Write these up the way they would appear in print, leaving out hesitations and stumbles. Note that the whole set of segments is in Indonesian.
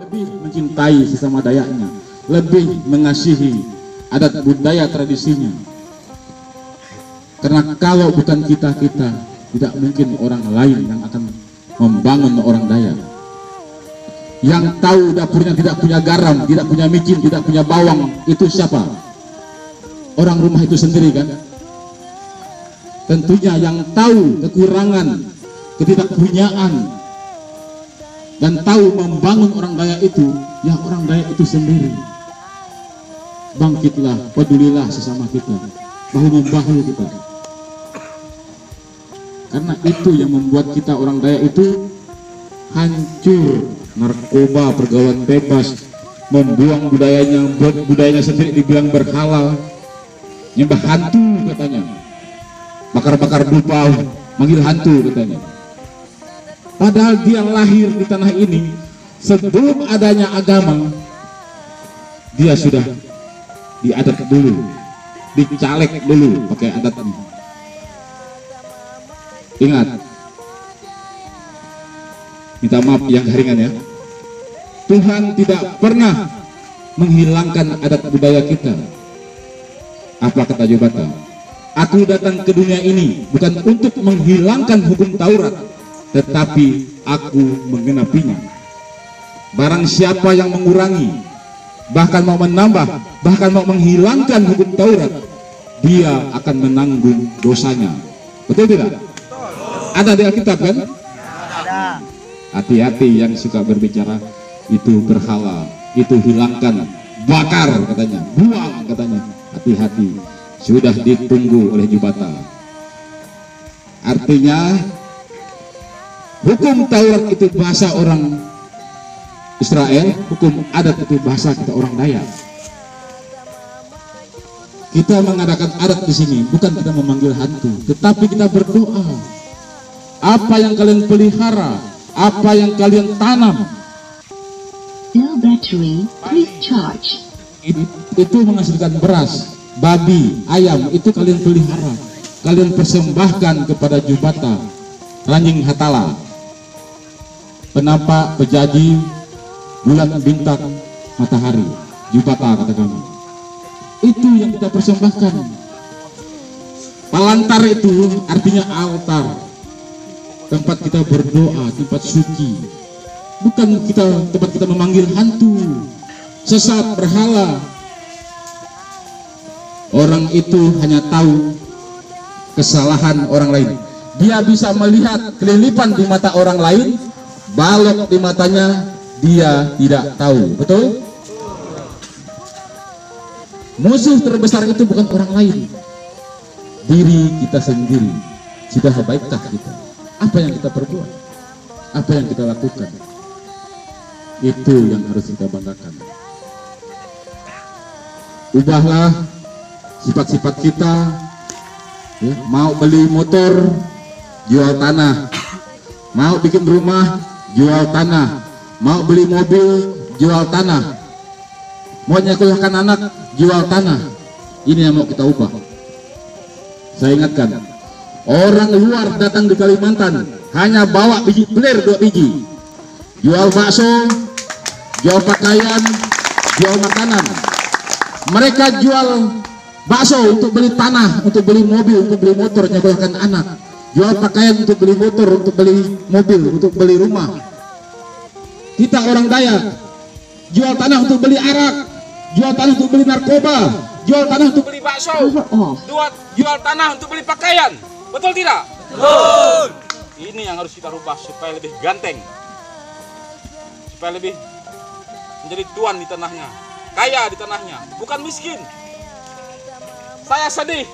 lebih mencintai sesama Dayaknya, lebih mengasihi adat budaya tradisinya. Karena kalau bukan kita, tidak mungkin orang lain yang akan membangun orang Dayak. Yang tahu dapurnya tidak punya garam, tidak punya micin, tidak punya bawang, itu siapa? Orang rumah itu sendiri kan? Tentunya yang tahu kekurangan, ketidakpunyaan, dan tahu membangun orang Dayak itu, ya orang Dayak itu sendiri. Bangkitlah, pedulilah sesama kita, bahu-membahu kita. Karena itu yang membuat kita orang Dayak itu hancur. Narkoba, pergaulan bebas, membuang budayanya sendiri dibilang berhala, nyembah hantu katanya, bakar-bakar dupa, manggil hantu katanya. Padahal dia lahir di tanah ini sebelum adanya agama, dia sudah diadat dulu, dicalek dulu pakai adatnya. Ingat, minta maaf yang ringan ya, Tuhan tidak pernah menghilangkan adat budaya kita. Apa kata Jobata? Aku datang ke dunia ini bukan untuk menghilangkan hukum Taurat, tetapi aku menggenapinya. Barang siapa yang mengurangi, bahkan mau menambah, bahkan mau menghilangkan hukum Taurat, dia akan menanggung dosanya. Betul tidak? Ada di Alkitab kan? Ada. Hati-hati yang suka berbicara itu berhala, itu hilangkan, bakar katanya, buang katanya. Hati-hati, sudah ditunggu oleh Jobata. Artinya hukum Taurat itu bahasa orang Israel, hukum adat itu bahasa kita orang Dayak. Kita mengadakan adat di sini bukan kita memanggil hantu, tetapi kita berdoa. Apa yang kalian pelihara, apa yang kalian tanam, No battery, please charge. itu menghasilkan beras, babi, ayam, itu kalian pelihara, kalian persembahkan kepada Jobata, Ranjing Hatala, penampak, pejaji, bulan, bintang, matahari, Jobata kata kami. Itu yang kita persembahkan. Palantar itu artinya altar, tempat kita berdoa, tempat suci. Bukan tempat kita memanggil hantu, sesat, berhala. Orang itu hanya tahu kesalahan orang lain. Dia bisa melihat kelilipan di mata orang lain, balok di matanya, dia tidak tahu. Betul? Musuh terbesar itu bukan orang lain, diri kita sendiri. Sudah baikkah kita? Apa yang kita perbuat? Apa yang kita lakukan? Itu yang harus kita banggakan. Ubahlah sifat-sifat kita ya. Mau beli motor, jual tanah. Mau bikin rumah, jual tanah. Mau beli mobil, jual tanah. Mau nyekolahkan anak, jual tanah. Ini yang mau kita ubah. Saya ingatkan, orang luar datang di Kalimantan hanya bawa biji pelir 2 biji, jual bakso, jual pakaian, jual makanan. Mereka jual bakso untuk beli tanah, untuk beli mobil, untuk beli motor, nyekolahkan anak. Jual pakaian untuk beli motor, untuk beli mobil, untuk beli rumah. Kita orang Dayak jual tanah untuk beli arak, jual tanah untuk beli narkoba, jual tanah untuk beli bakso, jual tanah untuk beli pakaian. Betul tidak? Betul. Ini yang harus kita rubah supaya lebih ganteng, supaya lebih menjadi tuan di tanahnya, kaya di tanahnya, bukan miskin. Saya sedih,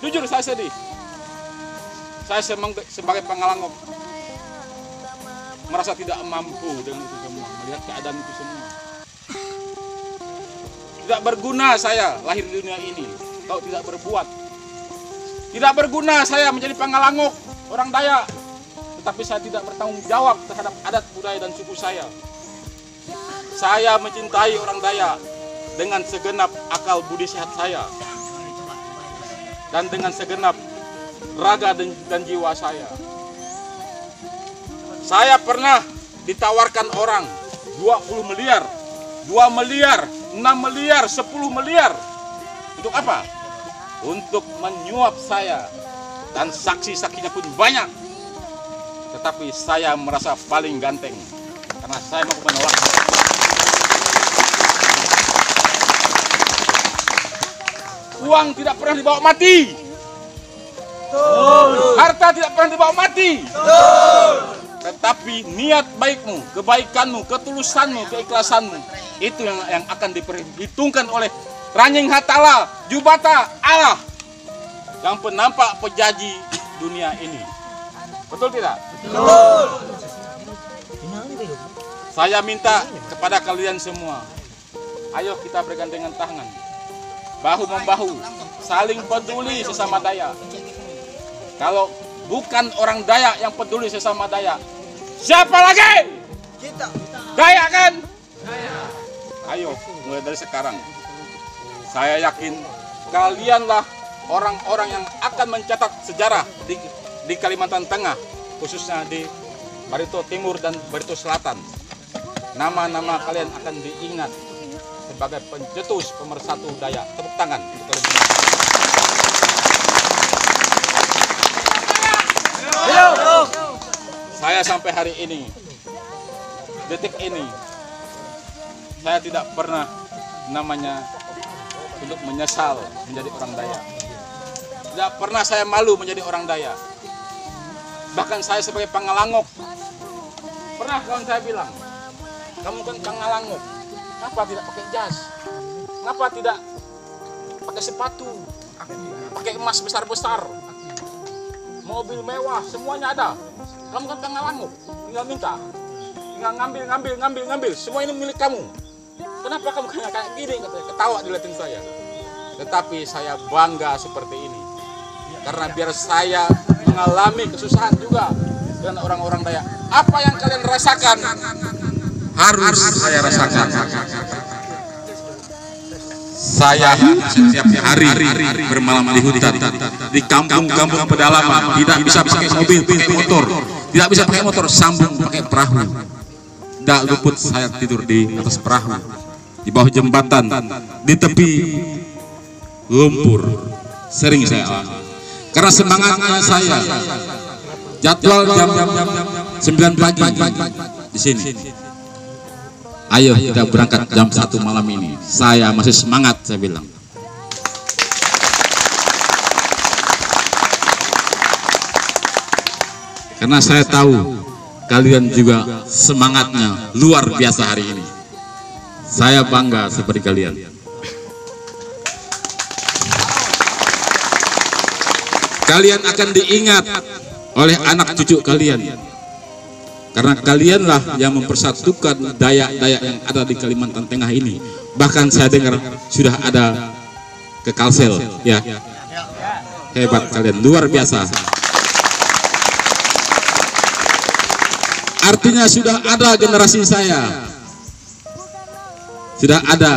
jujur saya sedih. Saya sebagai Pangalangok merasa tidak mampu dengan itu semua, melihat keadaan itu semua. Tidak berguna saya lahir di dunia ini kalau tidak berbuat. Tidak berguna saya menjadi Pangalangok, orang Dayak, tetapi saya tidak bertanggung jawab terhadap adat budaya dan suku saya. Saya mencintai orang Dayak dengan segenap akal budi sehat saya dan dengan segenap raga dan jiwa saya. Saya pernah ditawarkan orang 20 miliar, 2 miliar, 6 miliar, 10 miliar. Untuk apa? Untuk menyuap saya. Dan saksi-saksinya pun banyak. Tetapi saya merasa paling ganteng karena saya mau menolak. Uang tidak pernah dibawa mati. Harta tidak pernah dibawa mati. Tetapi niat baikmu, kebaikanmu, ketulusanmu, keikhlasanmu, itu yang akan diperhitungkan oleh Ranying Hatala, Jubata Allah, yang penampak pejaji dunia ini. Betul tidak? Betul. Saya minta kepada kalian semua, ayo kita bergandengan tangan, bahu-membahu, saling peduli sesama Dayak. Kalau bukan orang Dayak yang peduli sesama Dayak, siapa lagi? Kita. Dayak kan? Dayak. Ayo, mulai dari sekarang. Saya yakin kalianlah orang-orang yang akan mencatat sejarah di Kalimantan Tengah, khususnya di Barito Timur dan Barito Selatan. Nama-nama kalian akan diingat sebagai pencetus pemersatu Dayak. Tepuk tangan. Saya sampai hari ini, detik ini, saya tidak pernah namanya untuk menyesal menjadi orang Dayak. Tidak pernah saya malu menjadi orang Dayak. Bahkan saya sebagai Pangalangok, pernah kawan saya bilang, kamu kan Pangalangok, kenapa tidak pakai jas? Kenapa tidak pakai sepatu? Pakai emas besar-besar, mobil mewah, semuanya ada. Kamu kan Pangalangok, tinggal minta, tinggal ngambil, semua ini milik kamu. Kenapa kamu kayak gini? Katanya, ketawa dilihatin saya. Tetapi saya bangga seperti ini, karena biar saya mengalami kesusahan juga dengan orang-orang Dayak. Apa yang kalian rasakan harus saya rasakan. Saya setiap hari bermalam di hutan, di kampung-kampung pedalaman, tidak bisa pakai mobil, pakai motor, tidak bisa pakai motor, sambung pakai perahu. Tidak luput saya tidur di atas perahu, di bawah jembatan, di tepi lumpur. Sering saya alami. Karena semangatnya saya, jadwal jam 9 pagi di sini. Ayo kita berangkat jam 1 malam ini. Saya masih semangat, saya bilang. Karena saya tahu kalian juga semangatnya luar biasa hari ini. Saya bangga seperti kalian. Kalian akan diingat oleh anak cucu kalian. Karena kalianlah yang mempersatukan Dayak-Dayak yang ada di Kalimantan Tengah ini. Bahkan saya dengar sudah ada ke Kalsel, ya. Hebat kalian, luar biasa. Artinya sudah ada generasi saya, sudah ada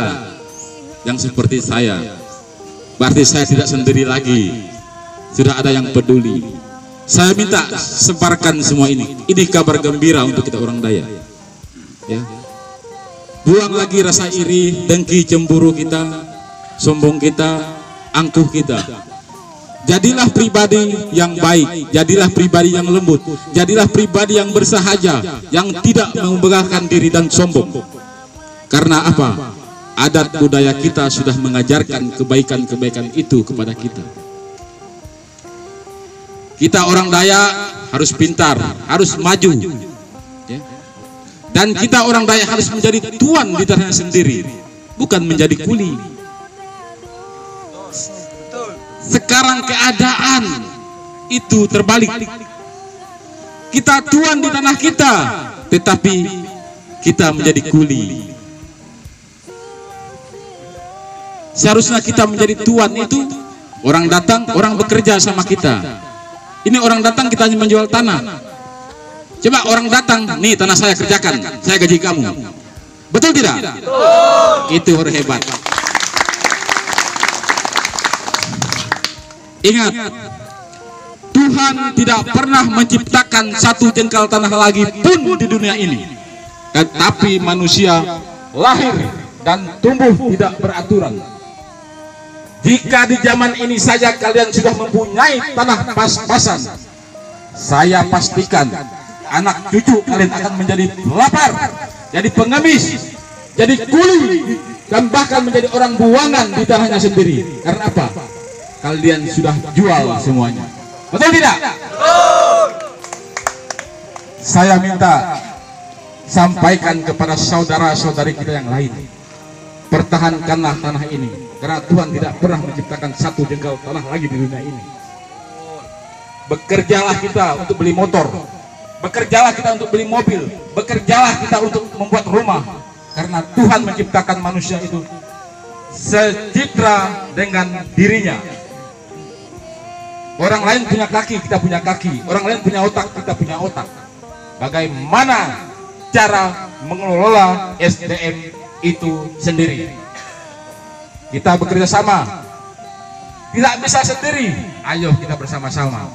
yang seperti saya. Berarti saya tidak sendiri lagi. Sudah ada yang peduli. Saya minta sebarkan semua ini. Ini kabar gembira untuk kita orang Dayak. Ya. Buang lagi rasa iri, dengki, cemburu kita, sombong kita, angkuh kita. Jadilah pribadi yang baik, jadilah pribadi yang lembut, jadilah pribadi yang bersahaja, yang tidak membanggakan diri dan sombong. Karena apa? Adat budaya kita sudah mengajarkan kebaikan-kebaikan itu kepada kita. Kita orang Dayak harus pintar, harus maju, ya. Dan kita orang Dayak harus menjadi tuan di tanah sendiri, bukan menjadi kuli. Sekarang keadaan itu terbalik. Kita tuan di tanah kita, tetapi kita menjadi kuli. Seharusnya kita menjadi tuan itu, orang datang, orang bekerja sama kita. Ini orang datang kita hanya menjual tanah. Coba orang datang, nih tanah saya kerjakan, saya gaji kamu. Betul tidak? Betul. Itu orang hebat. Ingat, Tuhan tidak pernah menciptakan satu jengkal tanah lagi pun di dunia ini. Tetapi manusia lahir dan tumbuh tidak beraturan. Jika di zaman ini saja kalian sudah mempunyai tanah pas-pasan, saya pastikan anak cucu kalian akan menjadi lapar, jadi pengemis, jadi kuli, dan bahkan menjadi orang buangan di tanahnya sendiri. Karena apa? Kalian sudah jual semuanya. Betul tidak? Betul. Saya minta sampaikan kepada saudara-saudari kita yang lain, pertahankanlah tanah ini, karena Tuhan tidak pernah menciptakan satu jengkal tanah lagi di dunia ini. Bekerjalah kita untuk beli motor, bekerjalah kita untuk beli mobil, bekerjalah kita untuk membuat rumah, karena Tuhan menciptakan manusia itu secitra dengan dirinya. Orang lain punya kaki, kita punya kaki. Orang lain punya otak, kita punya otak. Bagaimana cara mengelola SDM itu sendiri? Kita bekerja sama, tidak bisa sendiri. Ayo kita bersama-sama.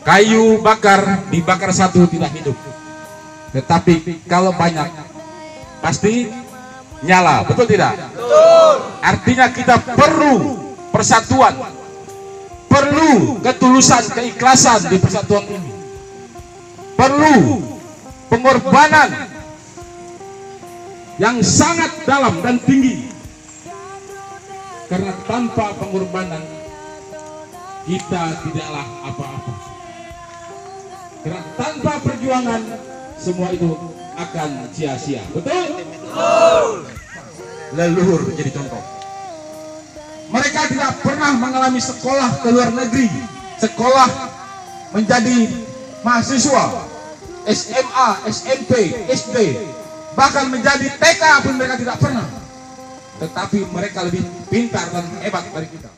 Kayu bakar dibakar satu tidak hidup, tetapi kalau banyak pasti nyala. Betul tidak? Betul. Artinya kita perlu persatuan, perlu ketulusan, keikhlasan di persatuan ini, perlu pengorbanan yang sangat dalam dan tinggi, karena tanpa pengorbanan kita tidaklah apa-apa. Karena tanpa perjuangan semua itu akan sia-sia. Betul? Betul. Leluhur jadi contoh. Mereka tidak pernah mengalami sekolah ke luar negeri, sekolah menjadi mahasiswa, SMA, SMP, SD, bahkan menjadi TK pun mereka tidak pernah. Tetapi mereka lebih pintar dan hebat dari kita.